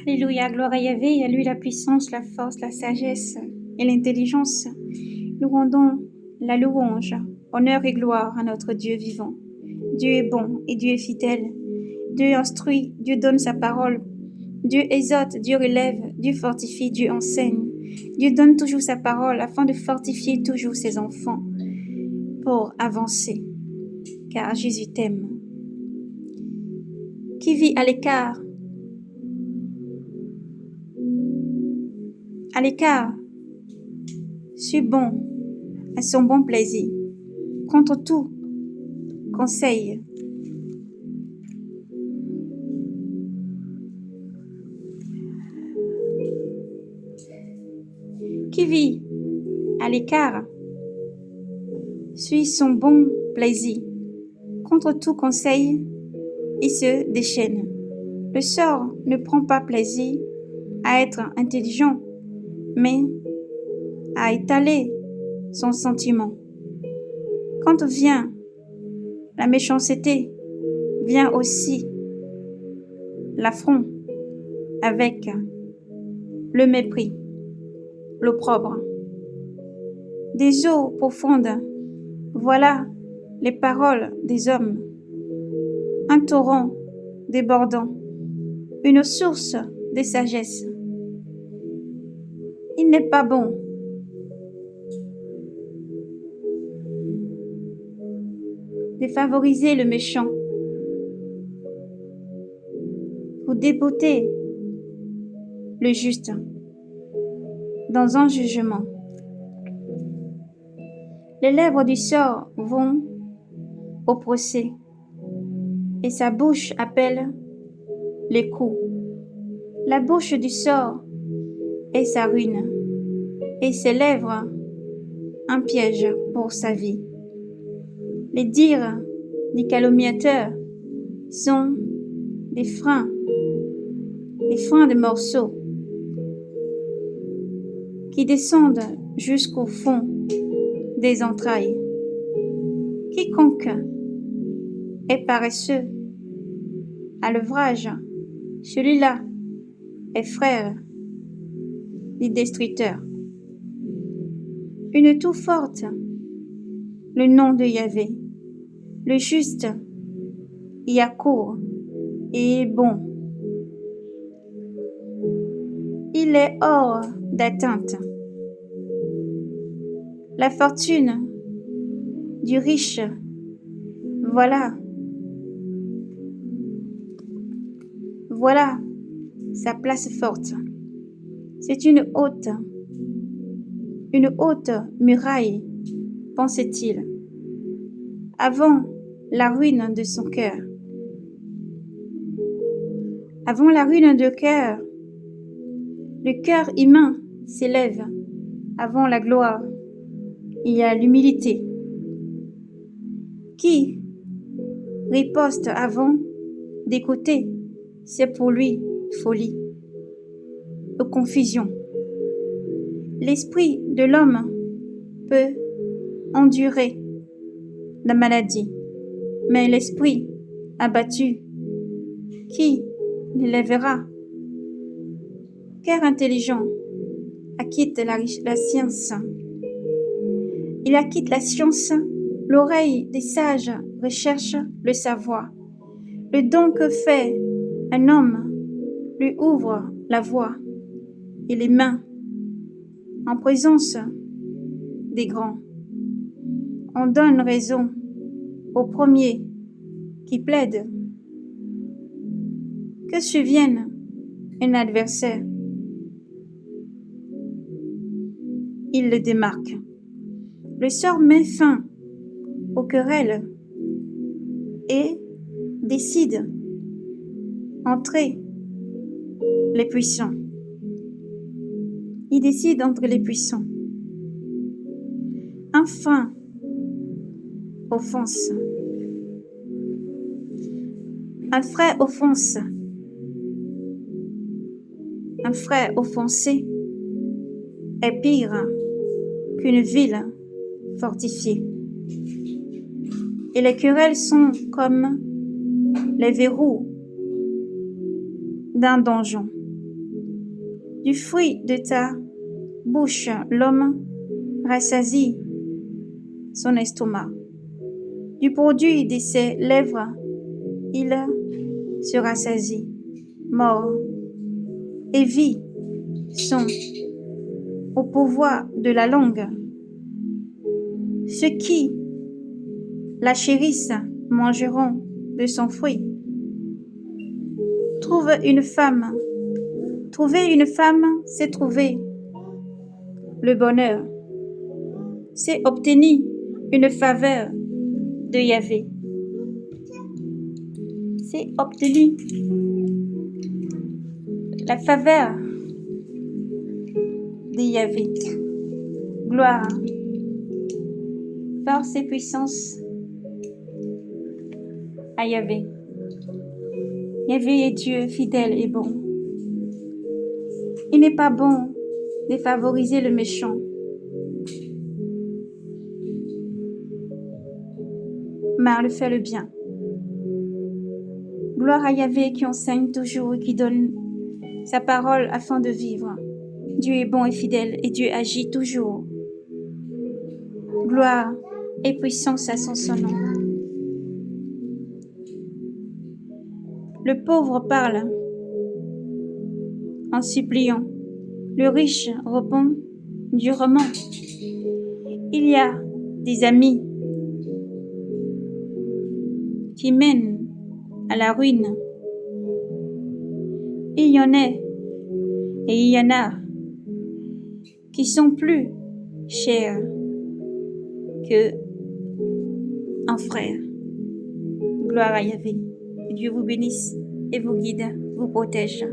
Alléluia, gloire à Yahvé, et à lui la puissance, la force, la sagesse et l'intelligence. Nous rendons la louange, honneur et gloire à notre Dieu vivant. Dieu est bon et Dieu est fidèle. Dieu instruit, Dieu donne sa parole. Dieu exhorte, Dieu relève, Dieu fortifie, Dieu enseigne. Dieu donne toujours sa parole afin de fortifier toujours ses enfants pour avancer, car Jésus t'aime. Qui vit à l'écart? À l'écart, suis bon à son bon plaisir, contre tout conseil. Qui vit à l'écart, suit son bon plaisir, contre tout conseil, il se déchaîne. Le sort ne prend pas plaisir à être intelligent, mais à étaler son sentiment. Quand vient la méchanceté, vient aussi l'affront avec le mépris, l'opprobre. Des eaux profondes, voilà les paroles des hommes. Un torrent débordant, une source de sagesse. Il n'est pas bon de favoriser le méchant ou déboter le juste dans un jugement. Les lèvres du sort vont au procès et sa bouche appelle les coups. La bouche du sort est sa ruine et ses lèvres un piège pour sa vie. Les dires du calomniateur sont des freins de morceaux qui descendent jusqu'au fond des entrailles. Quiconque est paresseux à l'ouvrage, celui-là est frère du destructeur. Une toux forte, le nom de Yahvé, le juste y accourt et est bon. Il est hors d'atteinte. La fortune du riche, voilà sa place forte. C'est une haute muraille, pensait-il, avant la ruine de son cœur. Avant la ruine de cœur, le cœur humain s'élève. Avant la gloire, il y a l'humilité. Qui riposte avant d'écouter, c'est pour lui folie ou confusion. L'esprit de l'homme peut endurer la maladie, mais l'esprit abattu, qui l'élèvera? Cœur intelligent acquitte la science. Il acquitte la science, l'oreille des sages recherche le savoir. Le don que fait un homme lui ouvre la voie et les mains en présence des grands. On donne raison au premier qui plaide. Que survienne un adversaire, il le démarque. Le sort met fin aux querelles et décide entrer les puissants. Il décide entre les puissants. Un frein offense. Un frère offense. Un frère offensé est pire qu'une ville fortifiée. Et les querelles sont comme les verrous d'un donjon. Du fruit de ta bouche, l'homme rassasie son estomac. Du produit de ses lèvres, il se rassasie. Mort et vie sont au pouvoir de la langue. Ceux qui la chérissent mangeront de son fruit. Trouver une femme, c'est trouver le bonheur. C'est obtenir une faveur de Yahvé. C'est obtenir la faveur de Yahvé. Gloire, force et puissance à Yahvé. Yahvé est Dieu fidèle et bon. Il n'est pas bon de favoriser le méchant. Mais il fait le bien. Gloire à Yahvé qui enseigne toujours et qui donne sa parole afin de vivre. Dieu est bon et fidèle et Dieu agit toujours. Gloire et puissance à son nom. Le pauvre parle en suppliant. Le riche répond durement. Il y a des amis qui mènent à la ruine. Il y en a et il y en a qui sont plus chers que un frère. Gloire à Yahvé. Que Dieu vous bénisse et vous guide, vous protège.